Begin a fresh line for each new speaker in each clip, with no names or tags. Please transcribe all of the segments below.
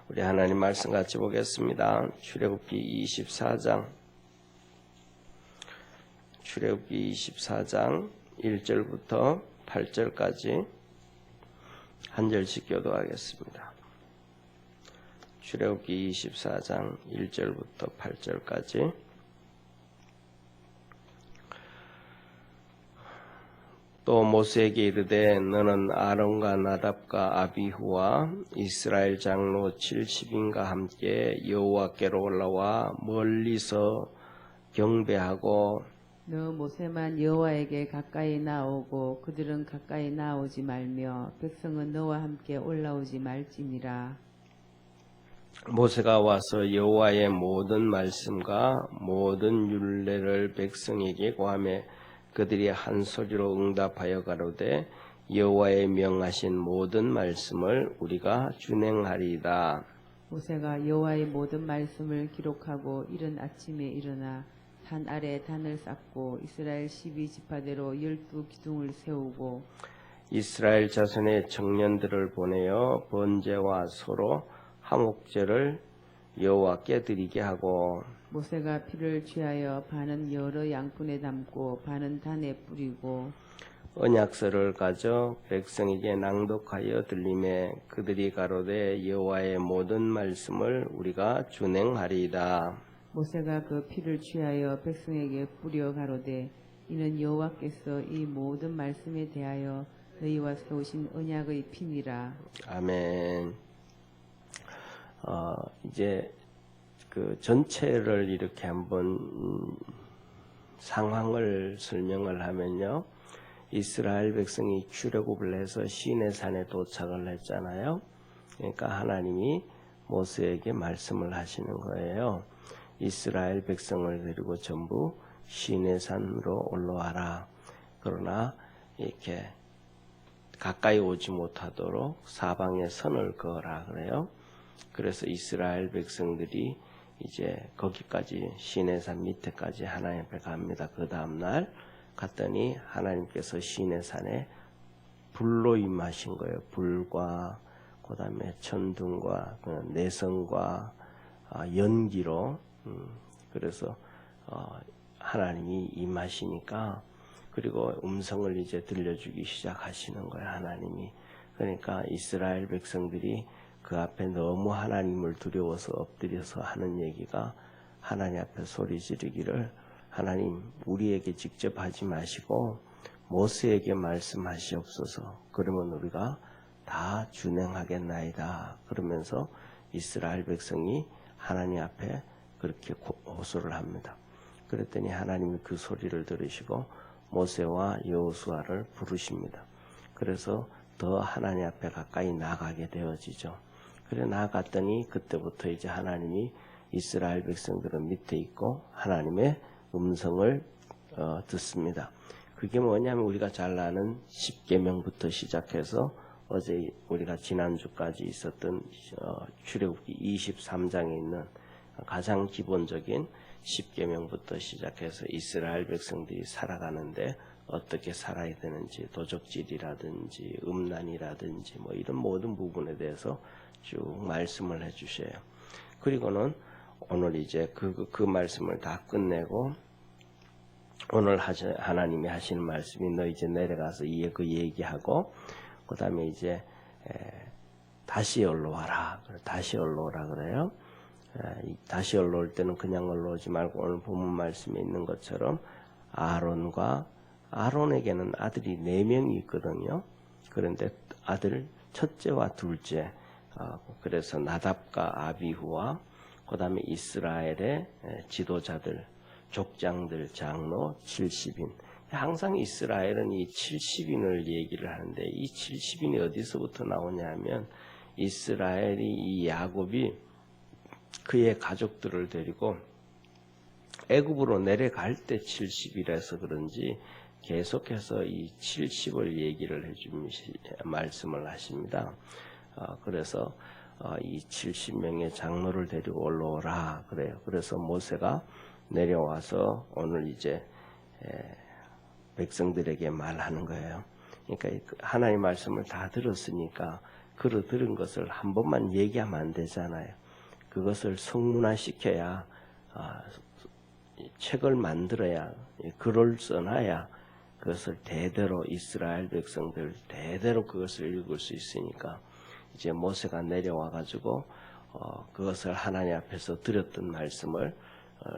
우리 하나님 말씀 같이 보겠습니다. 출애굽기 24장 1절부터 8절까지 한 절씩 교도하겠습니다. 출애굽기 24장 1절부터 8절까지. 또 모세에게 이르되 너는 아론과 나답과 아비후와 이스라엘 장로 70인과 함께 여호와께로 올라와 멀리서 경배하고
너 모세만 여호와에게 가까이 나오고 그들은 가까이 나오지 말며 백성은 너와 함께 올라오지 말지니라.
모세가 와서 여호와의 모든 말씀과 모든 율례를 백성에게 고하매 그들이 한 소리로 응답하여 가로되 여호와의 명하신 모든 말씀을 우리가 준행하리이다.
모세가 여호와의 모든 말씀을 기록하고 이른 아침에 일어나 산 아래 단을 쌓고 이스라엘 12지파대로 12기둥을 세우고
이스라엘 자손의 청년들을 보내어 번제와 소로 화목제를 여호와께 드리게 하고
모세가 피를 취하여 반은 여러 양푼에 담고 반은 단에 뿌리고
언약서를 가져 백성에게 낭독하여 들리매 그들이 가로되 여호와의 모든 말씀을 우리가 준행하리이다.
모세가 그 피를 취하여 백성에게 뿌려 가로되 이는 여호와께서 이 모든 말씀에 대하여 너희와 세우신 언약의 피니라.
아멘. 이제 그 전체를 이렇게 한번 상황을 설명을 하면요. 이스라엘 백성이 출애굽을 해서 시내산에 도착을 했잖아요. 그러니까 하나님이 모세에게 말씀을 하시는 거예요. 이스라엘 백성을 데리고 전부 시내산으로 올라와라. 그러나 이렇게 가까이 오지 못하도록 사방에 선을 그어라 그래요. 그래서 이스라엘 백성들이 이제 거기까지 시내산 밑에까지 하나님 앞에 갑니다. 그 다음날 갔더니 하나님께서 시내산에 불로 임하신 거예요. 불과 그 다음에 천둥과 내성과 연기로 그래서 하나님이 임하시니까 그리고 음성을 이제 들려주기 시작하시는 거예요. 하나님이. 그러니까 이스라엘 백성들이 그 앞에 너무 하나님을 두려워서 엎드려서 하는 얘기가 하나님 앞에 소리 지르기를 하나님 우리에게 직접 하지 마시고 모세에게 말씀하시옵소서. 그러면 우리가 다 준행하겠나이다. 그러면서 이스라엘 백성이 하나님 앞에 그렇게 호소를 합니다. 그랬더니 하나님이 그 소리를 들으시고 모세와 여호수아를 부르십니다. 그래서 더 하나님 앞에 가까이 나가게 되어지죠. 그래 나갔더니 그때부터 이제 하나님이 이스라엘 백성들은 밑에 있고 하나님의 음성을 듣습니다. 그게 뭐냐면 우리가 잘 아는 십계명부터 시작해서 어제 우리가 지난주까지 있었던 출애굽기 23장에 있는 가장 기본적인 십계명부터 시작해서 이스라엘 백성들이 살아가는데 어떻게 살아야 되는지 도적질이라든지 음란이라든지 뭐 이런 모든 부분에 대해서 쭉 말씀을 해주셔요. 그리고는 오늘 이제 그 말씀을 다 끝내고 오늘 하나님이 하시는 말씀이 너 이제 내려가서 그 얘기하고 그 다음에 이제 다시 올라와라. 다시 올라오라 그래요. 다시 올라올 때는 그냥 올라오지 말고 오늘 본문 말씀에 있는 것처럼 아론에게는 아들이 4명이 있거든요. 그런데 아들 첫째와 둘째 그래서 나답과 아비후와 그 다음에 이스라엘의 지도자들 족장들 장로 70인 항상 이스라엘은 이 70인을 얘기를 하는데 이 70인이 어디서부터 나오냐면 이스라엘이 이 야곱이 그의 가족들을 데리고 애굽으로 내려갈 때 70이라서 그런지 계속해서 이 70을 얘기를 말씀을 하십니다. 그래서 이 70명의 장로를 데리고 올라오라 그래요. 그래서 모세가 내려와서 오늘 이제 백성들에게 말하는 거예요. 그러니까 하나님 말씀을 다 들었으니까 들은 것을 한 번만 얘기하면 안 되잖아요. 그것을 성문화시켜야 책을 만들어야 글을 써놔야 그것을 대대로 이스라엘 백성들 대대로 그것을 읽을 수 있으니까 이제 모세가 내려와 가지고 그것을 하나님 앞에서 드렸던 말씀을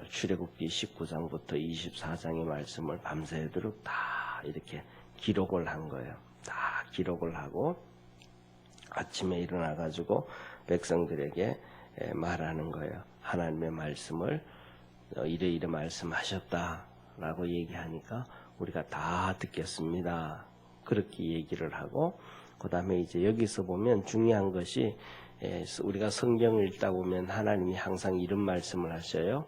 출애굽기 19장부터 24장의 말씀을 밤새도록 다 이렇게 기록을 한 거예요. 다 기록을 하고 아침에 일어나 가지고 백성들에게 말하는 거예요. 하나님의 말씀을 이래 말씀하셨다라고 얘기하니까 우리가 다 듣겠습니다. 그렇게 얘기를 하고 그 다음에 이제 여기서 보면 중요한 것이 우리가 성경을 읽다 보면 하나님이 항상 이런 말씀을 하셔요.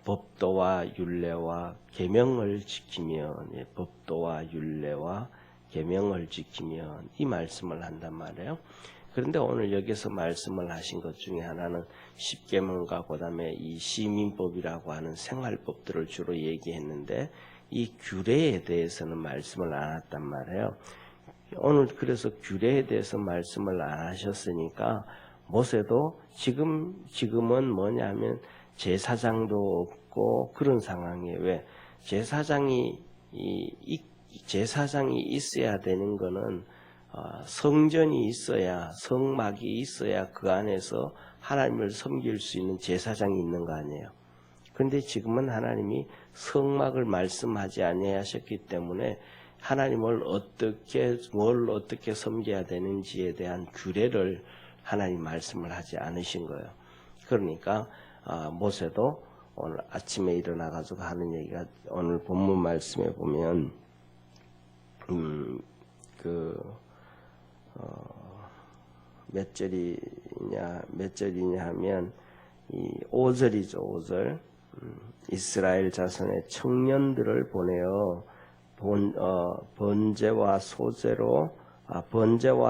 법도와 율례와 계명을 지키면 법도와 율례와 계명을 지키면 이 말씀을 한단 말이에요. 그런데 오늘 여기서 말씀을 하신 것 중에 하나는 십계명과 그 다음에 이 시민법이라고 하는 생활법들을 주로 얘기했는데 이 규례에 대해서는 말씀을 안 했단 말이에요. 오늘 그래서 규례에 대해서 말씀을 안 하셨으니까 모세도 지금은 뭐냐면 제사장도 없고 그런 상황이에요. 왜? 제사장이 있어야 되는 거는 성전이 있어야 성막이 있어야 그 안에서 하나님을 섬길 수 있는 제사장이 있는 거 아니에요. 그런데 지금은 하나님이 성막을 말씀하지 아니하셨기 때문에 하나님을 뭘 어떻게 섬겨야 되는지에 대한 규례를 하나님 말씀을 하지 않으신 거예요. 그러니까 모세도 오늘 아침에 일어나 가지고 하는 얘기가 오늘 본문 말씀에 보면 몇 절이냐 하면 이 5절이죠. 5절. 이스라엘 자손의 청년들을 보내어 번제와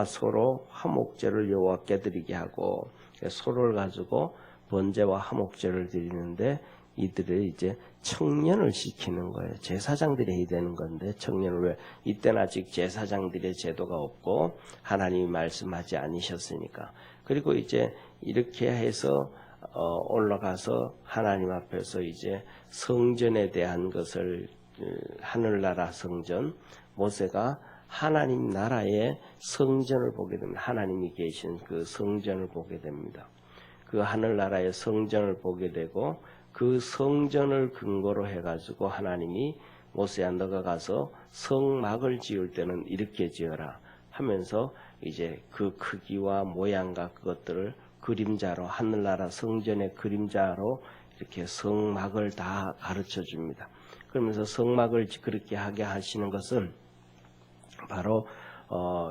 소로 화목제를 여호와께 드리게 하고 소를 가지고 번제와 화목제를 드리는데 이들을 이제 청년을 시키는 거예요. 제사장들이 해야 되는 건데 청년을 왜? 이때는 아직 제사장들의 제도가 없고 하나님이 말씀하지 않으셨으니까. 그리고 이제 이렇게 해서 올라가서 하나님 앞에서 이제 성전에 대한 것을 하늘나라 성전 모세가 하나님 나라의 성전을 보게 됩니다. 하나님이 계신 그 성전을 보게 됩니다. 그 하늘나라의 성전을 보게 되고 그 성전을 근거로 해가지고 하나님이 모세야 너가 가서 성막을 지을 때는 이렇게 지어라 하면서 이제 그 크기와 모양과 그것들을 그림자로 하늘나라 성전의 그림자로 이렇게 성막을 다 가르쳐 줍니다. 그러면서 성막을 그렇게 하게 하시는 것은 바로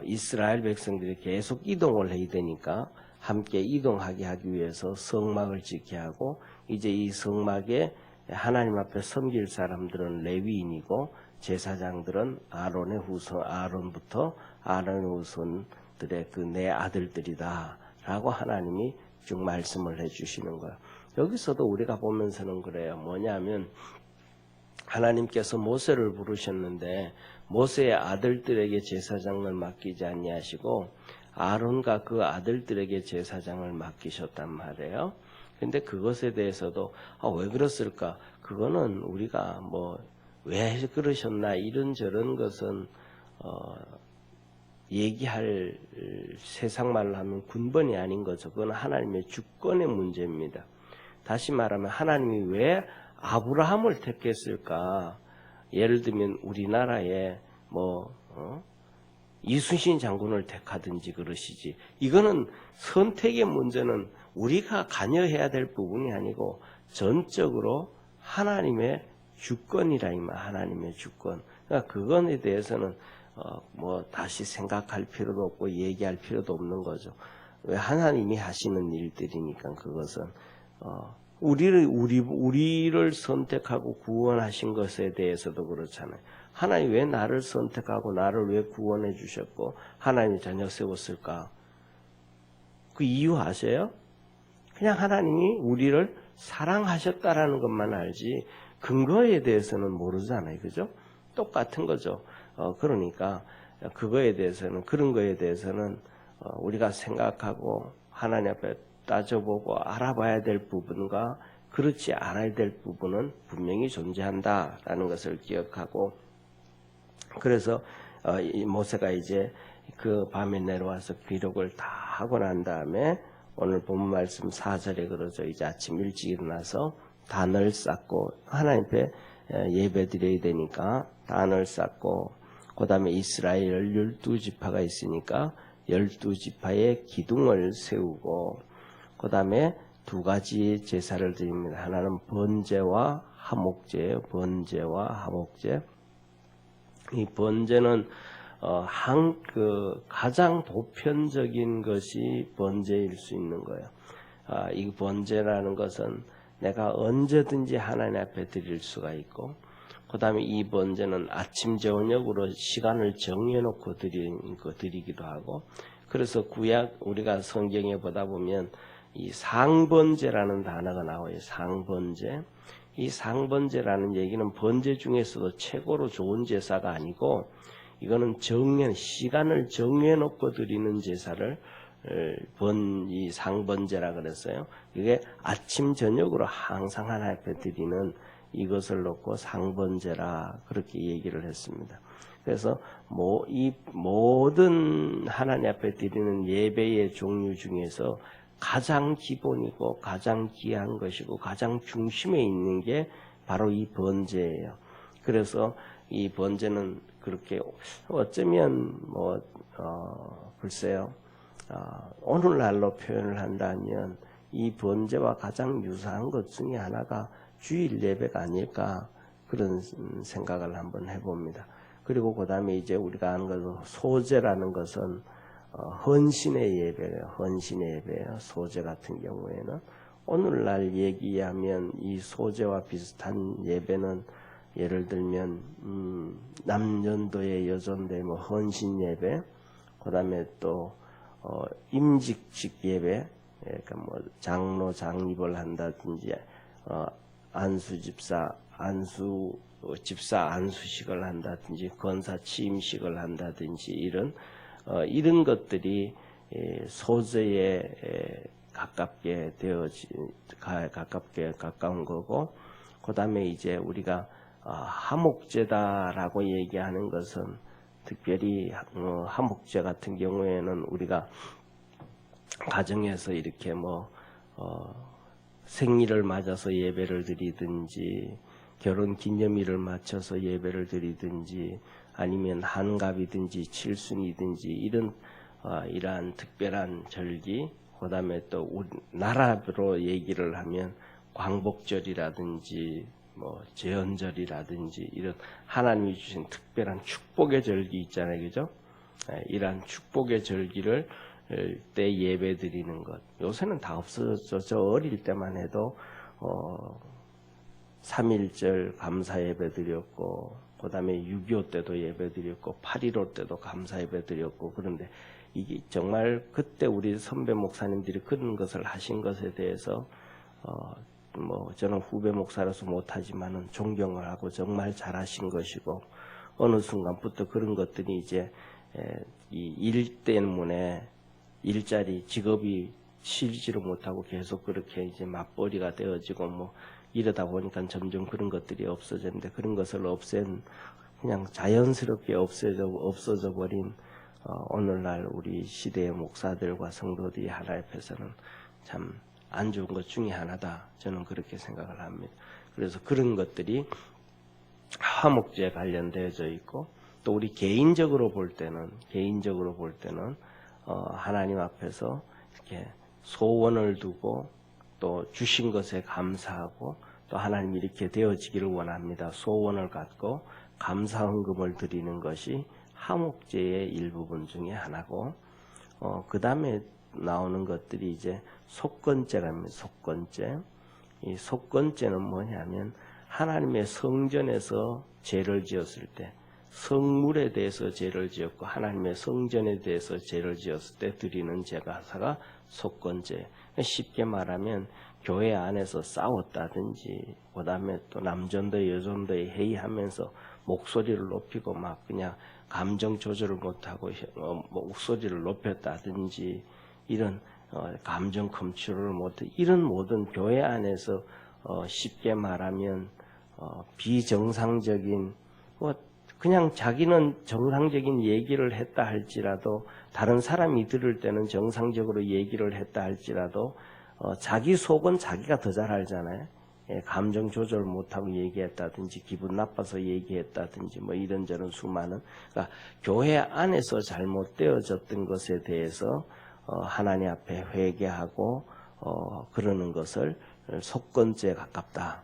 이스라엘 백성들이 계속 이동을 해야 되니까 함께 이동하게 하기 위해서 성막을 짓게 하고 이제 이 성막에 하나님 앞에 섬길 사람들은 레위인이고 제사장들은 아론의 후손 아론의 후손들의 그 내 아들들이다 라고 하나님이 쭉 말씀을 해주시는 거예요. 여기서도 우리가 보면서는 그래요. 뭐냐면 하나님께서 모세를 부르셨는데 모세의 아들들에게 제사장을 맡기지 아니하시고 아론과 그 아들들에게 제사장을 맡기셨단 말이에요. 근데 그것에 대해서도 왜 그랬을까? 그거는 우리가 왜 그러셨나 이런저런 것은 얘기할 세상 말로 하면 군번이 아닌 거죠. 그건 하나님의 주권의 문제입니다. 다시 말하면 하나님이 왜 아브라함을 택했을까? 예를 들면 우리나라에 이순신 장군을 택하든지 그러시지. 이거는 선택의 문제는 우리가 관여해야 될 부분이 아니고 전적으로 하나님의 주권이라 이말 하나님의 주권. 그러니까 그것에 대해서는 다시 생각할 필요도 없고 얘기할 필요도 없는 거죠. 왜 하나님이 하시는 일들이니까 그것은 우리를 선택하고 구원하신 것에 대해서도 그렇잖아요. 하나님 왜 나를 선택하고 나를 왜 구원해 주셨고 하나님이 자녀 세웠을까? 그 이유 아세요? 그냥 하나님이 우리를 사랑하셨다라는 것만 알지 근거에 대해서는 모르잖아요. 그죠? 똑같은 거죠. 그러니까 그거에 대해서는 그런 거에 대해서는 우리가 생각하고 하나님 앞에 따져보고 알아봐야 될 부분과 그렇지 않아야 될 부분은 분명히 존재한다라는 것을 기억하고, 그래서 이 모세가 이제 그 밤에 내려와서 기록을 다 하고 난 다음에 오늘 본 말씀 4절에 그러죠. 이제 아침 일찍 일어나서 단을 쌓고 하나님 앞에 예배 드려야 되니까 단을 쌓고, 그 다음에 이스라엘 12지파가 있으니까 12지파의 기둥을 세우고, 그 다음에 두 가지 제사를 드립니다. 하나는 번제와 화목제예요. 번제와 화목제. 이 번제는 가장 보편적인 것이 번제일 수 있는 거예요. 이 번제라는 것은 내가 언제든지 하나님 앞에 드릴 수가 있고, 그 다음에 이 번제는 아침 저녁으로 시간을 정해놓고 드리기도 하고, 그래서 구약 우리가 성경에 보다 보면 이 상번제라는 단어가 나와요. 상번제. 이 상번제라는 얘기는 번제 중에서도 최고로 좋은 제사가 아니고, 이거는 시간을 정해놓고 드리는 제사를 이 상번제라 그랬어요. 이게 아침 저녁으로 항상 하나님 앞에 드리는 이것을 놓고 상번제라 그렇게 얘기를 했습니다. 그래서 이 모든 하나님 앞에 드리는 예배의 종류 중에서 가장 기본이고 가장 귀한 것이고 가장 중심에 있는 게 바로 이 번제예요. 그래서 이 번제는 그렇게 어쩌면 글쎄요, 오늘날로 표현을 한다면 이 번제와 가장 유사한 것 중에 하나가 주일 예배가 아닐까, 그런 생각을 한번 해봅니다. 그리고 그 다음에 이제 우리가 아는 것은 소제라는 것은 헌신의 예배예요. 헌신의 예배예요. 소제 같은 경우에는 오늘날 얘기하면 이 소제와 비슷한 예배는 예를 들면 남년도의 여전대 헌신 예배, 그 다음에 또 임직직 예배, 그러니까 장로 장립을 한다든지 안수집사 안수식을 한다든지 권사 취임식을 한다든지 이런 것들이 소제에 가깝게 가까운 거고, 그 다음에 이제 우리가 화목제다라고 얘기하는 것은 특별히 화목제 같은 경우에는 우리가 가정에서 이렇게 생일을 맞아서 예배를 드리든지 결혼 기념일을 맞춰서 예배를 드리든지 아니면 한갑이든지 칠순이든지 이러한 특별한 절기, 그 다음에 또 우리 나라로 얘기를 하면 광복절이라든지 제헌절이라든지 이런 하나님이 주신 특별한 축복의 절기 있잖아요, 그죠? 이러한 축복의 절기를 때 예배 드리는 것. 요새는 다 없어졌죠. 저 어릴 때만 해도 3.1절 감사 예배 드렸고, 그 다음에 6.25 때도 예배 드렸고, 8.15 때도 감사 예배 드렸고, 그런데 이게 정말 그때 우리 선배 목사님들이 그런 것을 하신 것에 대해서 저는 후배 목사로서 못하지만은 존경을 하고 정말 잘하신 것이고, 어느 순간부터 그런 것들이 이제 이 일 때문에 일자리 직업이 쉬지를 못하고 계속 그렇게 이제 맞벌이가 되어지고 이러다 보니까 점점 그런 것들이 없어졌는데, 그런 것을 그냥 자연스럽게 없어져 버린 오늘날 우리 시대의 목사들과 성도들이 하나님 앞에서는 참 안 좋은 것 중에 하나다, 저는 그렇게 생각을 합니다. 그래서 그런 것들이 화목제에 관련되어져 있고, 또 우리 개인적으로 볼 때는 하나님 앞에서 이렇게 소원을 두고 또 주신 것에 감사하고, 또 하나님이 이렇게 되어지기를 원합니다. 소원을 갖고 감사 헌금을 드리는 것이 화목제의 일부분 중에 하나고, 그 다음에 나오는 것들이 이제 속건제랍니다. 속건제. 이 속건제는 뭐냐면 하나님의 성전에서 죄를 지었을 때 성물에 대해서 죄를 지었고 하나님의 성전에 대해서 죄를 지었을 때 드리는 제사가 속건제. 쉽게 말하면 교회 안에서 싸웠다든지 그다음에 또 남전도 여전도에 회의하면서 목소리를 높이고 막 그냥 감정 조절을 못하고 목소리를 높였다든지 이런 감정 컨트롤을 못해 이런 모든 교회 안에서 쉽게 말하면 비정상적인 그냥 자기는 정상적인 얘기를 했다 할지라도 다른 사람이 들을 때는 정상적으로 얘기를 했다 할지라도 자기 속은 자기가 더 잘 알잖아요. 감정 조절 못하고 얘기했다든지 기분 나빠서 얘기했다든지 뭐 이런저런 수많은 그러니까 교회 안에서 잘못되어졌던 것에 대해서 하나님 앞에 회개하고 그러는 것을 속건죄에 가깝다.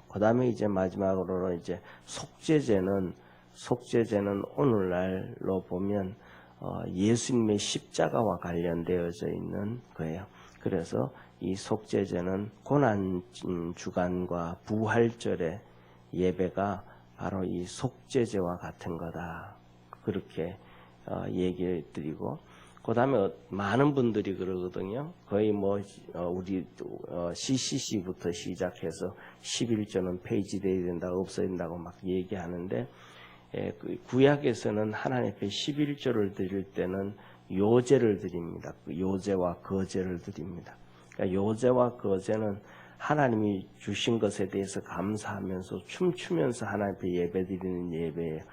그 다음에 이제 마지막으로는 이제 속죄죄는 오늘날로 보면 예수님의 십자가와 관련되어져 있는 거예요. 그래서 이 속죄죄는 고난 주간과 부활절의 예배가 바로 이 속죄죄와 같은 거다. 그렇게 얘기를 드리고 그 다음에 많은 분들이 그러거든요. 거의 우리 CCC부터 시작해서 11조는 폐지되어야 된다, 없어야 된다고 막 얘기하는데 구약에서는 하나님 앞에 11조를 드릴 때는 요제를 드립니다. 요제와 거제를 드립니다. 그러니까 요제와 거제는 하나님이 주신 것에 대해서 감사하면서 춤추면서 하나님 앞에 예배드리는 예배예요.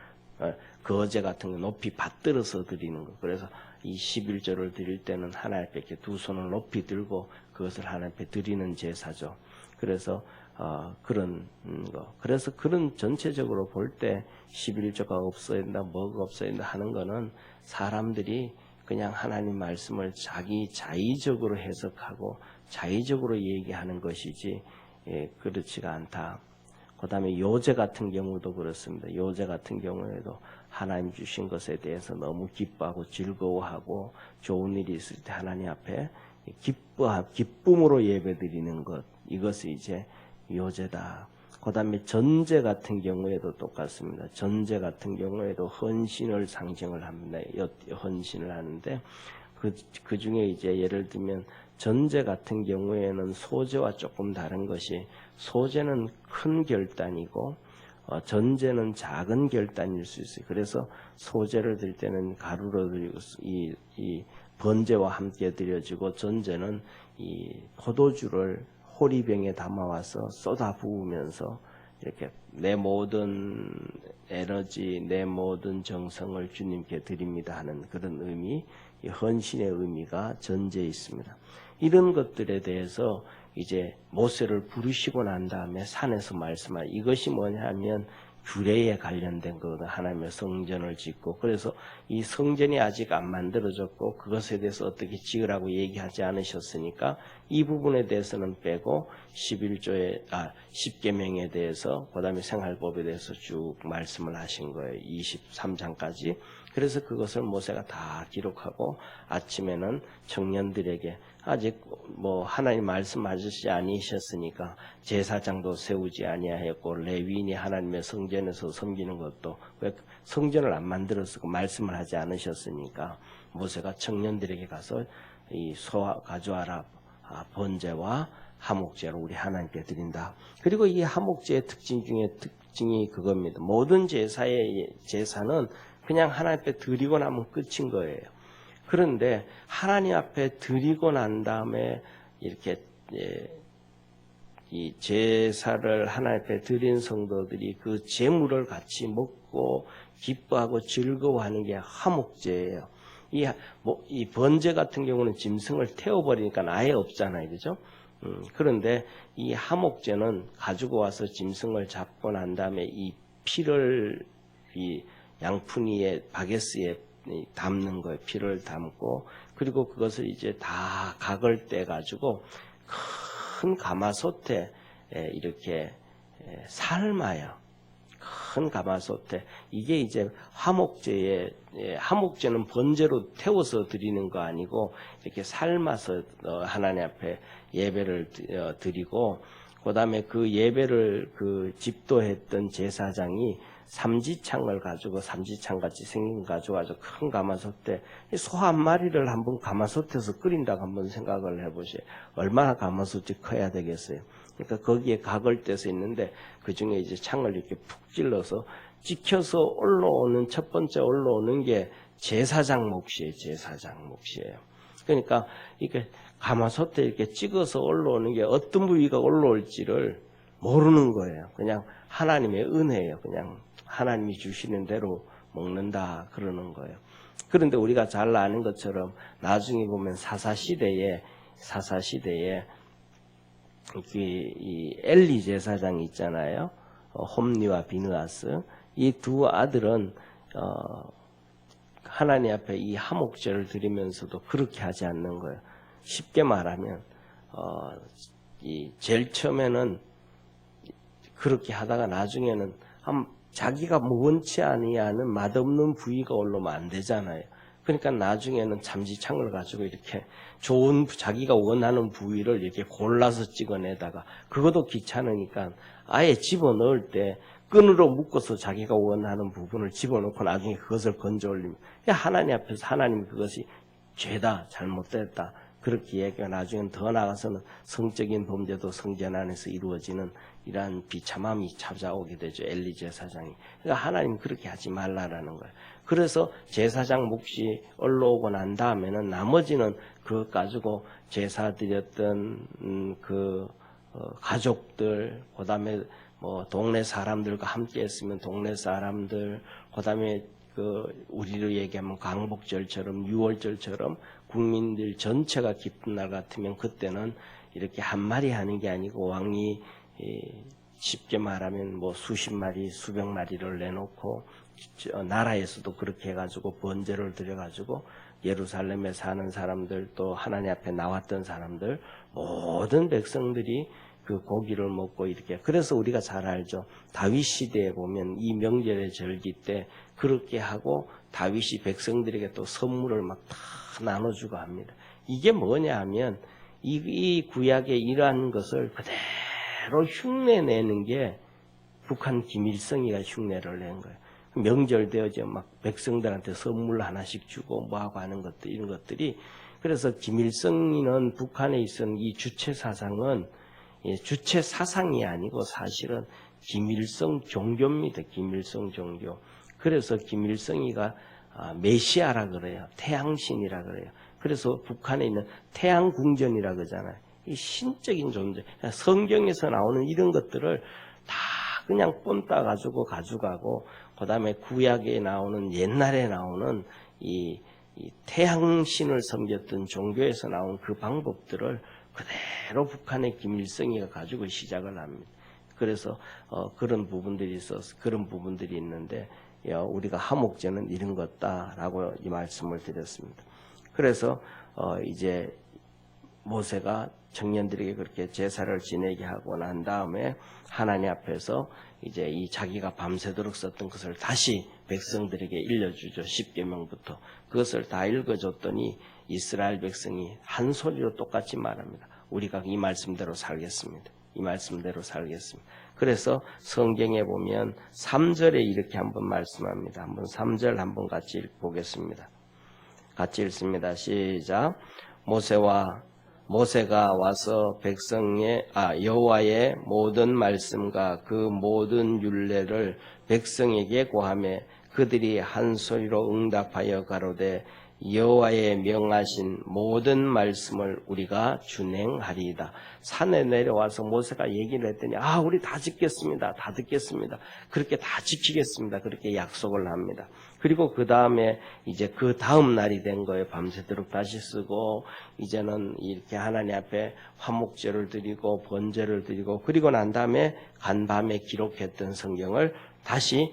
거제 같은 거 높이 받들어서 드리는 거. 그래서 이 11조를 드릴 때는 하나님 앞에 이렇게 두 손을 높이 들고 그것을 하나님 앞에 드리는 제사죠. 그래서 그런 거. 그래서 그런 전체적으로 볼 때 11조가 없어야 된다, 뭐가 없어야 된다 하는 거는 사람들이 그냥 하나님 말씀을 자기 자의적으로 해석하고 자의적으로 얘기하는 것이지 그렇지가 않다. 그 다음에 요제 같은 경우도 그렇습니다. 요제 같은 경우에도 하나님 주신 것에 대해서 너무 기뻐하고 즐거워하고 좋은 일이 있을 때 하나님 앞에 기쁨으로 예배드리는 것. 이것이 이제 요제다. 그 다음에 전제 같은 경우에도 똑같습니다. 전제 같은 경우에도 헌신을 상징을 합니다. 헌신을 하는데 그 중에 이제 예를 들면 전제 같은 경우에는 소제와 조금 다른 것이 소제는 큰 결단이고 전제는 작은 결단일 수 있어요. 그래서 소제를 드릴 때는 가루로 드리고 이 번제와 함께 드려지고 전제는 이 포도주를 호리병에 담아와서 쏟아 부으면서 이렇게 내 모든 에너지, 내 모든 정성을 주님께 드립니다 하는 그런 의미, 이 헌신의 의미가 전제에 있습니다. 이런 것들에 대해서 이제 모세를 부르시고 난 다음에 산에서 말씀한 이것이 뭐냐면 규례에 관련된 거거든. 하나님의 성전을 짓고 그래서 이 성전이 아직 안 만들어졌고 그것에 대해서 어떻게 지으라고 얘기하지 않으셨으니까 이 부분에 대해서는 빼고 10계명에 대해서 그다음에 생활법에 대해서 쭉 말씀을 하신 거예요. 23장까지. 그래서 그것을 모세가 다 기록하고 아침에는 청년들에게 아직 하나님 말씀하시지 아니셨으니까 제사장도 세우지 아니하였고 레위인이 하나님의 성전에서 섬기는 것도 왜 성전을 안 만들어서 말씀을 하지 않으셨으니까 모세가 청년들에게 가서 이 소화 가져와라 번제와 하목제를 우리 하나님께 드린다. 그리고 이 하목제의 특징이 그겁니다. 모든 제사는 그냥 하나님 앞에 드리고 나면 끝인 거예요. 그런데 하나님 앞에 드리고 난 다음에 이렇게 이 제사를 하나님 앞에 드린 성도들이 그 제물을 같이 먹고 기뻐하고 즐거워하는 게 하목제예요. 이 번제 같은 경우는 짐승을 태워버리니까 아예 없잖아요, 그죠? 그런데 이 하목제는 가지고 와서 짐승을 잡고 난 다음에 이 피를 이 양푼이에 바게스에 담는 거예요. 피를 담고 그리고 그것을 이제 다 각을 떼 가지고 큰 가마솥에 이렇게 삶아요. 큰 가마솥에 이게 이제 하목제는 번제로 태워서 드리는 거 아니고 이렇게 삶아서 하나님 앞에 예배를 드리고 그다음에 그 예배를 그 집도했던 제사장이 삼지창을 가지고 삼지창 같이 생긴 거 가지고 아주 큰 가마솥에 소 한 마리를 한번 가마솥에서 끓인다고 한번 생각을 해보세요. 얼마나 가마솥이 커야 되겠어요. 그러니까 거기에 각을 떼서 있는데 그 중에 이제 창을 이렇게 푹 찔러서 찍혀서 올라오는 첫 번째 올라오는 게 제사장 몫이에요. 제사장 몫이에요. 그러니까 이게 가마솥에 이렇게 찍어서 올라오는 게 어떤 부위가 올라올지를 모르는 거예요. 그냥 하나님의 은혜예요. 그냥 하나님이 주시는 대로 먹는다 그러는 거예요. 그런데 우리가 잘 아는 것처럼 나중에 보면 사사시대에 이 엘리 제사장이 있잖아요. 홈리와 비느하스. 이 두 아들은 하나님 앞에 이 화목제를 드리면서도 그렇게 하지 않는 거예요. 쉽게 말하면 이 제일 처음에는 그렇게 하다가 나중에는 자기가 원치 아니하는 맛없는 부위가 올라오면 안 되잖아요. 그러니까 나중에는 참지창을 가지고 이렇게 좋은 자기가 원하는 부위를 이렇게 골라서 찍어내다가 그것도 귀찮으니까 아예 집어넣을 때 끈으로 묶어서 자기가 원하는 부분을 집어넣고 나중에 그것을 건져 올리면 하나님 앞에서 하나님이 그것이 죄다 잘못됐다 그렇게 얘기가 나중엔 더 나아가서는 성적인 범죄도 성전 안에서 이루어지는 이러한 비참함이 찾아오게 되죠. 엘리 제사장이. 그러니까 하나님 그렇게 하지 말라라는 거예요. 그래서 제사장 몫이 올라오고 난 다음에는 나머지는 그것 가지고 제사 드렸던 가족들, 그 다음에 뭐 동네 사람들과 함께 했으면 동네 사람들, 그 다음에 우리로 얘기하면 광복절처럼 6월절처럼 국민들 전체가 기쁜 날 같으면 그때는 이렇게 한 마리 하는 게 아니고 왕이 쉽게 말하면 뭐 수십 마리, 수백 마리를 내놓고 나라에서도 그렇게 해가지고 번제를 드려가지고 예루살렘에 사는 사람들 또 하나님 앞에 나왔던 사람들 모든 백성들이 그 고기를 먹고 이렇게 그래서 우리가 잘 알죠. 다윗 시대에 보면 이 명절의 절기 때 그렇게 하고 다윗이 백성들에게 또 선물을 막 다 나눠주고 합니다. 이게 뭐냐 하면 이 구약의 이러한 것을 그대로 흉내내는 게 북한 김일성이가 흉내를 낸 거예요. 명절 되어져 막 백성들한테 선물 하나씩 주고 뭐하고 하는 것들 이런 것들이 그래서 김일성이는 북한에 있은 이 주체 사상은 주체 사상이 아니고 사실은 김일성 종교입니다. 김일성 종교. 그래서 김일성이가 메시아라 그래요. 태양신이라 그래요. 그래서 북한에 있는 태양궁전이라 그러잖아요. 이 신적인 존재. 성경에서 나오는 이런 것들을 다 그냥 뽐따 가지고 가져가고 그다음에 구약에 나오는 옛날에 나오는 이 태양신을 섬겼던 종교에서 나온 그 방법들을 그대로 북한의 김일성이가 가지고 시작을 합니다. 그래서 그런 부분들이 있어서 그런 부분들이 있는데 우리가 화목제는 이런 것다라고 이 말씀을 드렸습니다. 그래서 이제 모세가 청년들에게 그렇게 제사를 지내게 하고 난 다음에 하나님 앞에서 이제 이 자기가 밤새도록 썼던 것을 다시 백성들에게 일러주죠. 10계명부터. 그것을 다 읽어줬더니 이스라엘 백성이 한 소리로 똑같이 말합니다. 우리가 이 말씀대로 살겠습니다. 이 말씀대로 살겠습니다. 그래서 성경에 보면 3절에 이렇게 한번 말씀합니다. 한번 3절 한번 같이 보겠습니다. 같이 읽습니다. 시작. 모세가 와서 여호와의 모든 말씀과 그 모든 율례를 백성에게 고하매 그들이 한 소리로 응답하여 가로되 여호와의 명하신 모든 말씀을 우리가 준행하리이다. 산에 내려와서 모세가 얘기를 했더니 우리 다 듣겠습니다. 다 듣겠습니다. 그렇게 다 지키겠습니다. 그렇게 약속을 합니다. 그리고 그 다음에 이제 그 다음 날이 된 거예요. 밤새도록 다시 쓰고 이제는 이렇게 하나님 앞에 화목제를 드리고 번제를 드리고 그리고 난 다음에 간밤에 기록했던 성경을 다시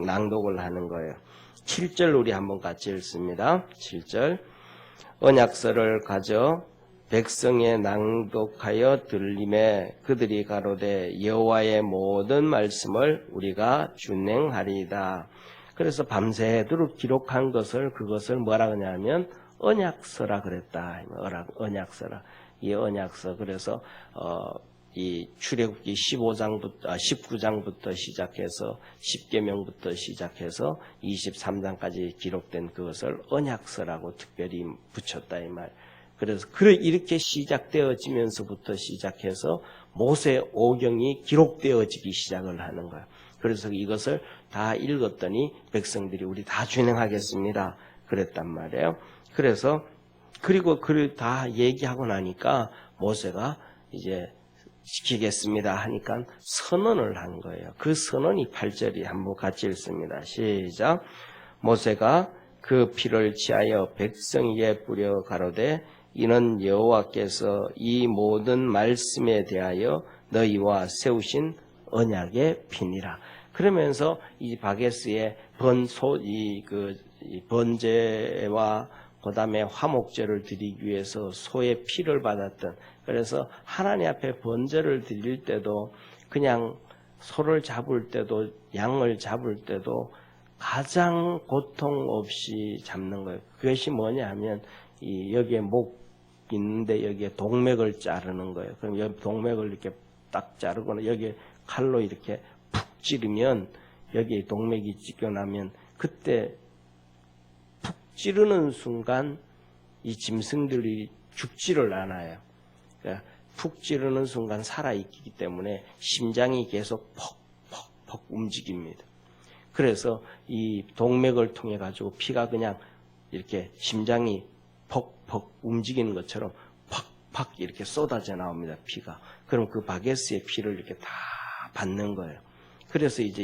낭독을 하는 거예요. 7절 우리 한번 같이 읽습니다. 7절 언약서를 가져 백성에 낭독하여 들림에 그들이 가로되 여호와의 모든 말씀을 우리가 준행하리이다. 그래서 밤새도록 기록한 그것을 뭐라 그러냐면 언약서라 그랬다. 언약서라. 이 언약서. 그래서 이 출애굽기 19장부터 시작해서 10계명부터 시작해서 23장까지 기록된 그것을 언약서라고 특별히 붙였다 이 말. 그래서 이렇게 시작되어지면서부터 시작해서 모세 오경이 기록되어지기 시작을 하는 거예요. 그래서 이것을 다 읽었더니 백성들이 우리 다 준행하겠습니다. 그랬단 말이에요. 그래서 그리고 그를 다 얘기하고 나니까 모세가 이제 지키겠습니다 하니까 선언을 한 거예요. 그 선언이 8절이 한번 같이 읽습니다. 시작. 모세가 그 피를 취하여 백성에게 뿌려 가로되 이는 여호와께서 이 모든 말씀에 대하여 너희와 세우신 언약의 피니라. 그러면서 이 바게스의 번제와 그다음에 화목제를 드리기 위해서 소의 피를 받았던, 그래서 하나님 앞에 번제를 드릴 때도 그냥 소를 잡을 때도 양을 잡을 때도 가장 고통 없이 잡는 거예요. 그것이 뭐냐 하면 여기에 목 있는데 여기에 동맥을 자르는 거예요. 그럼 여기 동맥을 이렇게 딱 자르거나 여기에 칼로 이렇게 푹 찌르면 여기에 동맥이 찢겨나면 그때 찌르는 순간 이 짐승들이 죽지를 않아요. 그러니까 푹 찌르는 순간 살아있기 때문에 심장이 계속 퍽퍽퍽 움직입니다. 그래서 이 동맥을 통해 가지고 피가 그냥 이렇게 심장이 퍽퍽 움직이는 것처럼 팍팍 이렇게 쏟아져 나옵니다. 피가. 그럼 그 바게스의 피를 이렇게 다 받는 거예요. 그래서 이제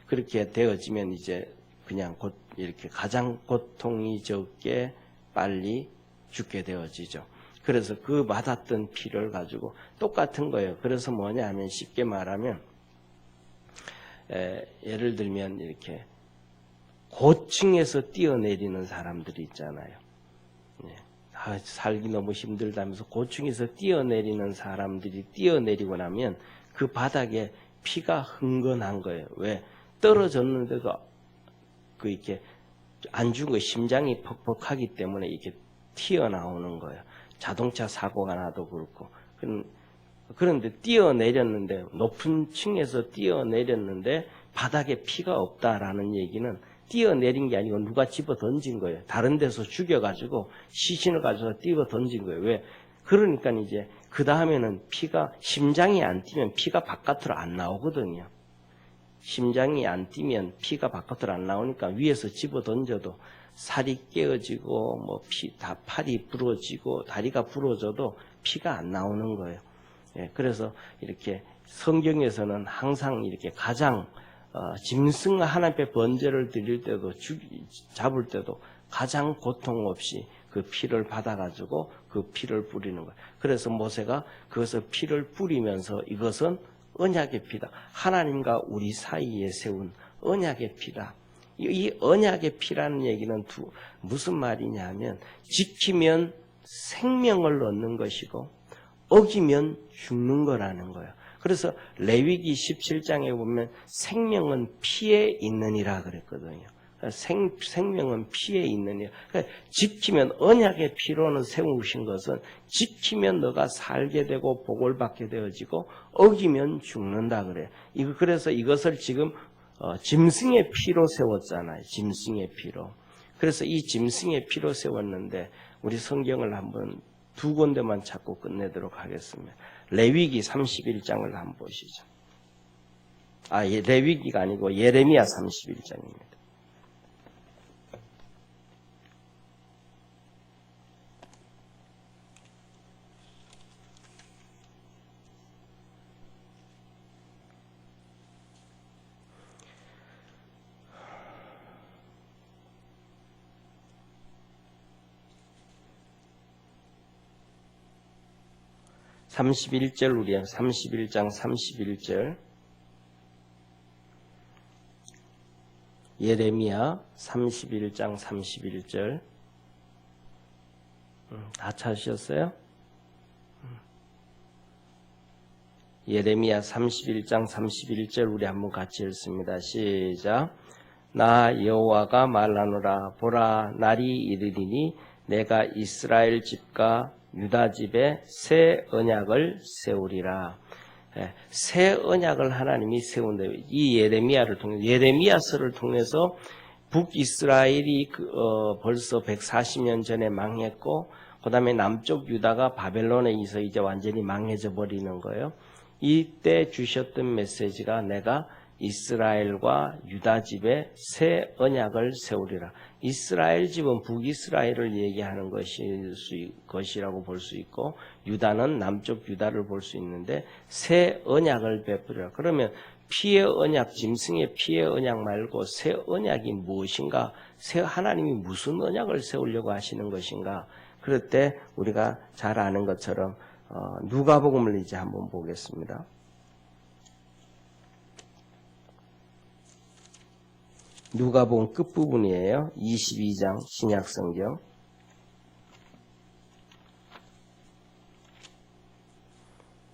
그렇게 되어지면 이제 그냥 곧 이렇게 가장 고통이 적게 빨리 죽게 되어지죠. 그래서 그 받았던 피를 가지고 똑같은 거예요. 그래서 뭐냐 하면 쉽게 말하면 예를 들면 이렇게 고층에서 뛰어내리는 사람들이 있잖아요. 살기 너무 힘들다면서 고층에서 뛰어내리는 사람들이 뛰어내리고 나면 그 바닥에 피가 흥건한 거예요. 왜? 떨어졌는데도 이렇게 안 죽어 심장이 퍽퍽하기 때문에 이렇게 튀어나오는 거예요. 자동차 사고가 나도 그렇고. 그런데 뛰어내렸는데 높은 층에서 뛰어내렸는데 바닥에 피가 없다라는 얘기는 뛰어내린 게 아니고 누가 집어 던진 거예요. 다른 데서 죽여가지고 시신을 가져서 뛰어 던진 거예요. 왜? 그러니까 이제 그 다음에는 심장이 안 뛰면 피가 바깥으로 안 나오거든요. 심장이 안 뛰면 피가 바깥으로 안 나오니까 위에서 집어 던져도 살이 깨어지고 팔이 부러지고 다리가 부러져도 피가 안 나오는 거예요. 그래서 이렇게 성경에서는 항상 이렇게 가장 짐승 하나 앞에 번제를 드릴 때도 잡을 때도 가장 고통 없이 그 피를 받아가지고 그 피를 뿌리는 거예요. 그래서 모세가 그것을 피를 뿌리면서 이것은 언약의 피다. 하나님과 우리 사이에 세운 언약의 피다. 이 언약의 피라는 얘기는 무슨 말이냐 하면 지키면 생명을 얻는 것이고 어기면 죽는 거라는 거예요. 그래서 레위기 17장에 보면 생명은 피에 있느니라 그랬거든요. 생명은 피에 있느니라. 그러니까 지키면 언약의 피로는 세우신 것은 지키면 너가 살게 되고 복을 받게 되어지고 어기면 죽는다 그래요. 그래서 이것을 지금 짐승의 피로 세웠잖아요. 짐승의 피로. 그래서 이 짐승의 피로 세웠는데 우리 성경을 한번 두 군데만 찾고 끝내도록 하겠습니다. 레위기 31장을 한번 보시죠. 레위기가 아니고 예레미야 31장입니다. 우리 31장 31절 예레미야 31장 31절 다 찾으셨어요? 예레미야 31장 31절 우리 한번 같이 읽습니다. 시작. 나 여호와가 말하노라. 보라, 날이 이르리니 내가 이스라엘 집과 유다 집에 새 언약을 세우리라. 새 언약을 하나님이 세운다. 이 예레미야를 통해 예레미야서를 통해서 북이스라엘이 벌써 140년 전에 망했고 그다음에 남쪽 유다가 바벨론에 의해서 이제 완전히 망해져 버리는 거예요. 이때 주셨던 메시지가 내가 이스라엘과 유다 집에 새 언약을 세우리라. 이스라엘 집은 북이스라엘을 얘기하는 것이라고 볼 수 있고 유다는 남쪽 유다를 볼 수 있는데 새 언약을 베푸리라. 그러면 피의 언약, 짐승의 피의 언약 말고 새 언약이 무엇인가? 하나님이 무슨 언약을 세우려고 하시는 것인가? 그럴 때 우리가 잘 아는 것처럼 누가복음을 이제 한번 보겠습니다. 누가복음 끝부분이에요. 22장 신약성경.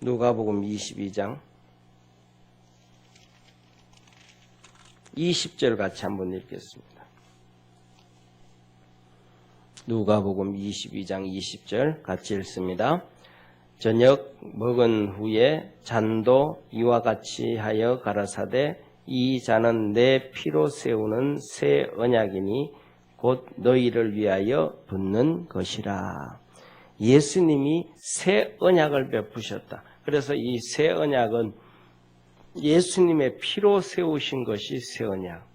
누가복음 22장 20절 같이 한번 읽겠습니다. 누가복음 22장 20절 같이 읽습니다. 저녁 먹은 후에 잔도 이와 같이 하여 가라사대 이 잔은 내 피로 세우는 새 언약이니 곧 너희를 위하여 붓는 것이라. 예수님이 새 언약을 베푸셨다. 그래서 이 새 언약은 예수님의 피로 세우신 것이 새 언약.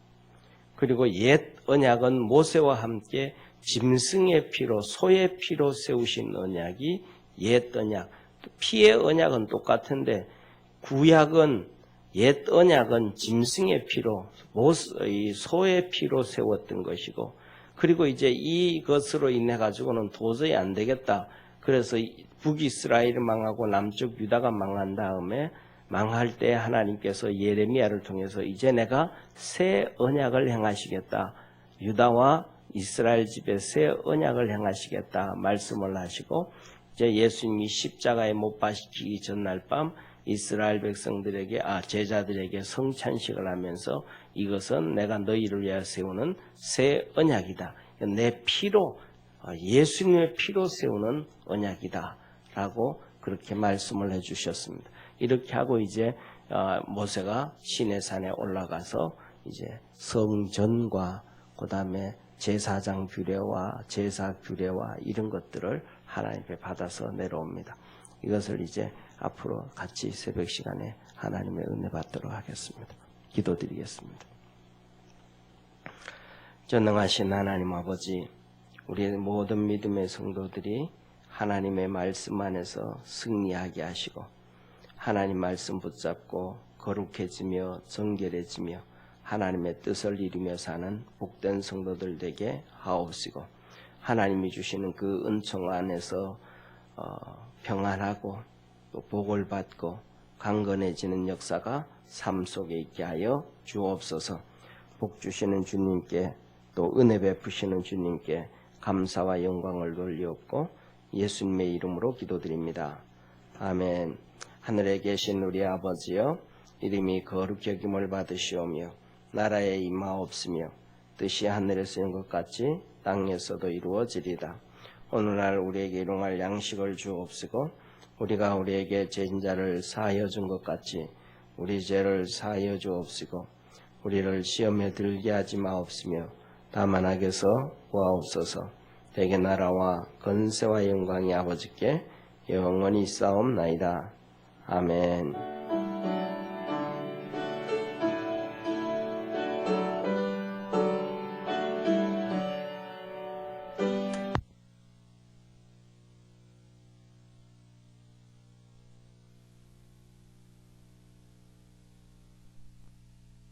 그리고 옛 언약은 모세와 함께 짐승의 피로, 소의 피로 세우신 언약이 옛 언약. 피의 언약은 똑같은데 구약은 옛 언약은 짐승의 피로, 소의 피로 세웠던 것이고, 그리고 이제 이것으로 인해 가지고는 도저히 안 되겠다. 그래서 북이스라엘이 망하고 남쪽 유다가 망한 다음에 망할 때 하나님께서 예레미야를 통해서 이제 내가 새 언약을 행하시겠다. 유다와 이스라엘 집에 새 언약을 행하시겠다 말씀을 하시고, 이제 예수님이 십자가에 못 박히기 전날 밤 이스라엘 백성들에게 제자들에게 성찬식을 하면서 이것은 내가 너희를 위하여 세우는 새 언약이다. 내 피로 예수님의 피로 세우는 언약이다. 라고 그렇게 말씀을 해주셨습니다. 이렇게 하고 이제 모세가 시내산에 올라가서 이제 성전과 그 다음에 제사장 규례와 제사 규례와 이런 것들을 하나님께 받아서 내려옵니다. 이것을 이제 앞으로 같이 새벽 시간에 하나님의 은혜 받도록 하겠습니다. 기도드리겠습니다. 전능하신 하나님 아버지, 우리 모든 믿음의 성도들이 하나님의 말씀 안에서 승리하게 하시고 하나님 말씀 붙잡고 거룩해지며 정결해지며 하나님의 뜻을 이루며 사는 복된 성도들 되게 하옵시고 하나님이 주시는 그 은총 안에서 평안하고 또 복을 받고 강건해지는 역사가 삶 속에 있게 하여 주옵소서. 복 주시는 주님께 또 은혜 베푸시는 주님께 감사와 영광을 돌리옵고 예수님의 이름으로 기도드립니다. 아멘. 하늘에 계신 우리 아버지여, 이름이 거룩히 여김을 받으시오며 나라에 임하옵시며 뜻이 하늘에서 이룬 것 같이 땅에서도 이루어지리다. 오늘날 우리에게 일용할 양식을 주옵시고 우리가 우리에게 죄진 자를 사하여 준 것 같이 우리 죄를 사하여 주옵시고 우리를 시험에 들게 하지 마옵시며 다만 악에서 구하옵소서. 대개 나라와 건세와 영광이 아버지께 영원히 있사옵나이다. 아멘.